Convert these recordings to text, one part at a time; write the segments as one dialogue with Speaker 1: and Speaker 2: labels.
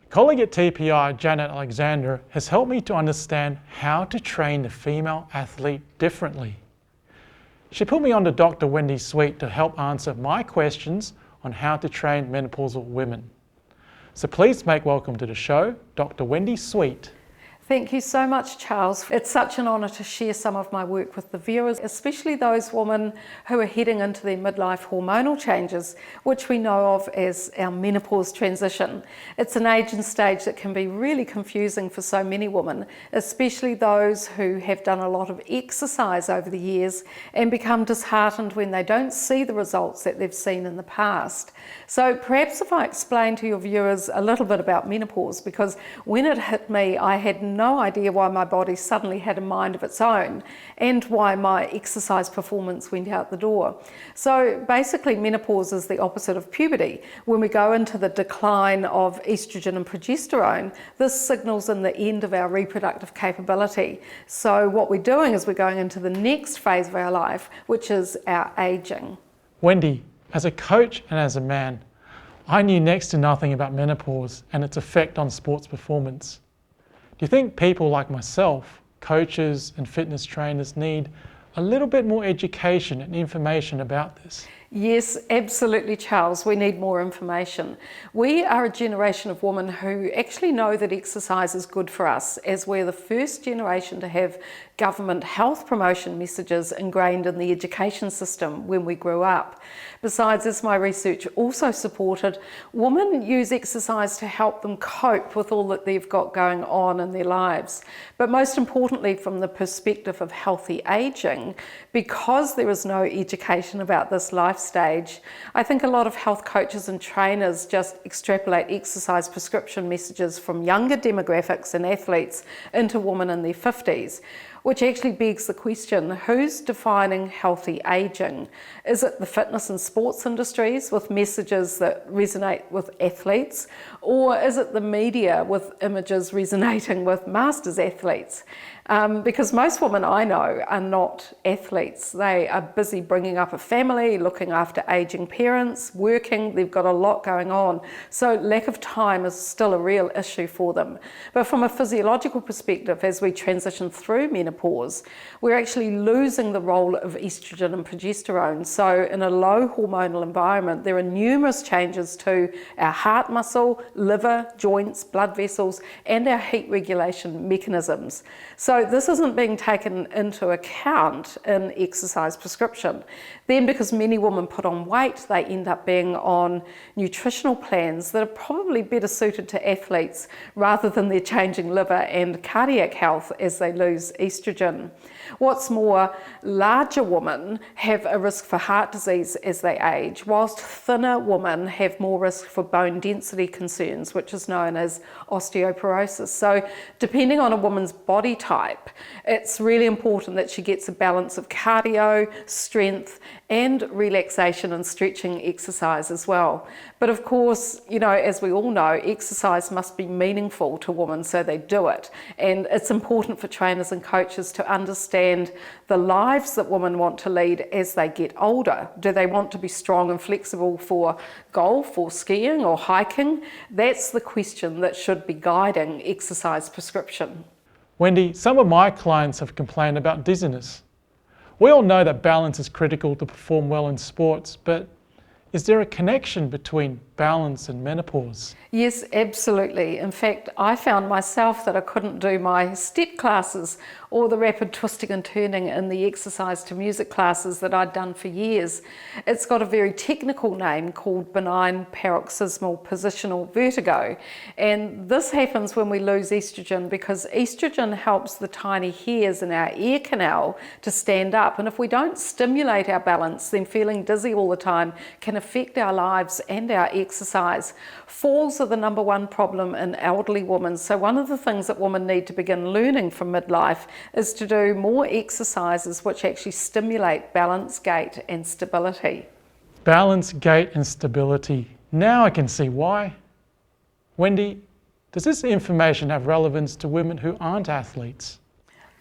Speaker 1: Colleague at TPI, Janet Alexander, has helped me to understand how to train the female athlete differently. She put me on to Dr. Wendy Sweet to help answer my questions on how to train menopausal women. So please make welcome to the show, Dr. Wendy Sweet.
Speaker 2: Thank you so much, Charles. It's such an honour to share some of my work with the viewers, especially those women who are heading into their midlife hormonal changes, which we know of as our menopause transition. It's an age and stage that can be really confusing for so many women, especially those who have done a lot of exercise over the years and become disheartened when they don't see the results that they've seen in the past. So perhaps if I explain to your viewers a little bit about menopause, because when it hit me, I had no idea why my body suddenly had a mind of its own and why my exercise performance went out the door. So basically menopause is the opposite of puberty. When we go into the decline of estrogen and progesterone, this signals in the end of our reproductive capability. So what we're doing is we're going into the next phase of our life, which is our aging.
Speaker 1: Wendy, as a coach and as a man, I knew next to nothing about menopause and its effect on sports performance. Do you think people like myself, coaches and fitness trainers, need a little bit more education and information about this?
Speaker 2: Yes, absolutely, Charles. We need more information. We are a generation of women who actually know that exercise is good for us, as we're the first generation to have government health promotion messages ingrained in the education system when we grew up. Besides, as my research also supported, women use exercise to help them cope with all that they've got going on in their lives. But most importantly, from the perspective of healthy aging, because there is no education about this life stage, I think a lot of health coaches and trainers just extrapolate exercise prescription messages from younger demographics and athletes into women in their 50s. Which actually begs the question, who's defining healthy aging? Is it the fitness and sports industries with messages that resonate with athletes? Or is it the media with images resonating with masters athletes? Because most women I know are not athletes. They are busy bringing up a family, looking after aging parents, working, they've got a lot going on. So lack of time is still a real issue for them. But from a physiological perspective, as we transition through menopause, we're actually losing the role of estrogen and progesterone. So in a low hormonal environment, there are numerous changes to our heart muscle, liver, joints, blood vessels, and our heat regulation mechanisms. So this isn't being taken into account in exercise prescription. Then because many women put on weight, they end up being on nutritional plans that are probably better suited to athletes rather than their changing liver and cardiac health as they lose estrogen. What's more, larger women have a risk for heart disease as they age, whilst thinner women have more risk for bone density concerns, which is known as osteoporosis. So depending on a woman's body type, it's really important that she gets a balance of cardio, strength, and relaxation and stretching exercise as well. But of course, you know, as we all know, exercise must be meaningful to women so they do it. And it's important for trainers and coaches to understand the lives that women want to lead as they get older. Do they want to be strong and flexible for golf or skiing or hiking? That's the question that should be guiding exercise prescription.
Speaker 1: Wendy, some of my clients have complained about dizziness. We all know that balance is critical to perform well in sports, but is there a connection between balance and menopause?
Speaker 2: Yes, absolutely. In fact, I found myself that I couldn't do my step classes or the rapid twisting and turning in the exercise to music classes that I'd done for years. It's got a very technical name called benign paroxysmal positional vertigo. And this happens when we lose estrogen because estrogen helps the tiny hairs in our ear canal to stand up. And if we don't stimulate our balance, then feeling dizzy all the time can affect our lives and our exercise. Falls are the number one problem in elderly women. So one of the things that women need to begin learning from midlife is to do more exercises which actually stimulate balance, gait and stability.
Speaker 1: Balance, gait and stability. Now I can see why. Wendy, does this information have relevance to women who aren't athletes?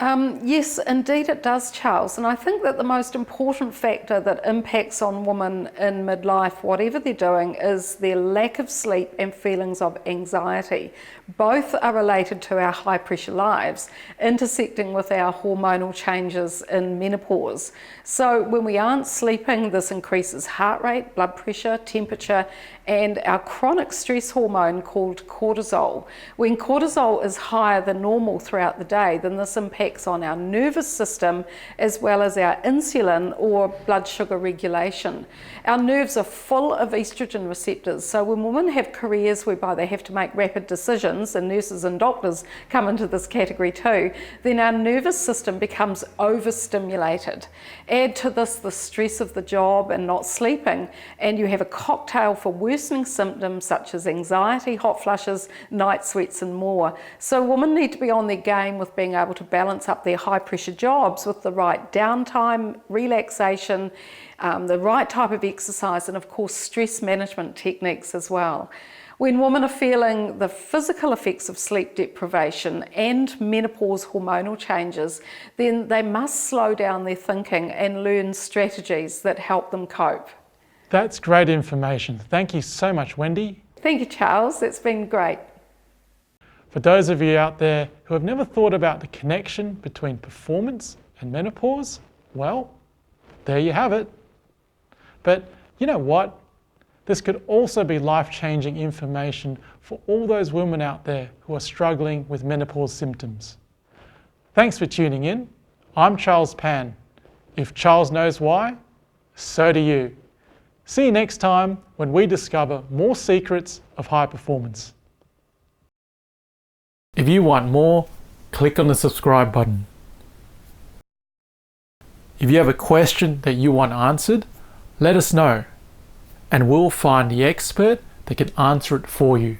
Speaker 2: Yes, indeed it does, Charles. And I think that the most important factor that impacts on women in midlife, whatever they're doing, is their lack of sleep and feelings of anxiety. Both are related to our high pressure lives, intersecting with our hormonal changes in menopause. So when we aren't sleeping, this increases heart rate, blood pressure, temperature, and our chronic stress hormone called cortisol. When cortisol is higher than normal throughout the day, then this impacts on our nervous system as well as our insulin or blood sugar regulation. Our nerves are full of estrogen receptors, so when women have careers whereby they have to make rapid decisions, and nurses and doctors come into this category too, then our nervous system becomes overstimulated. Add to this the stress of the job and not sleeping, and you have a cocktail for worsening symptoms such as anxiety, hot flushes, night sweats and more. So women need to be on their game with being able to balance up their high pressure jobs with the right downtime, relaxation, the right type of exercise, and of course stress management techniques as well. When women are feeling the physical effects of sleep deprivation and menopause hormonal changes, then they must slow down their thinking and learn strategies that help them cope.
Speaker 1: That's great information. Thank you so much, Wendy.
Speaker 2: Thank you, Charles. It's been great.
Speaker 1: For those of you out there who have never thought about the connection between performance and menopause, well, there you have it. But you know what? This could also be life-changing information for all those women out there who are struggling with menopause symptoms. Thanks for tuning in. I'm Charles Pan. If Charles knows why, so do you. See you next time when we discover more secrets of high performance. If you want more, click on the subscribe button. If you have a question that you want answered, let us know, and we'll find the expert that can answer it for you.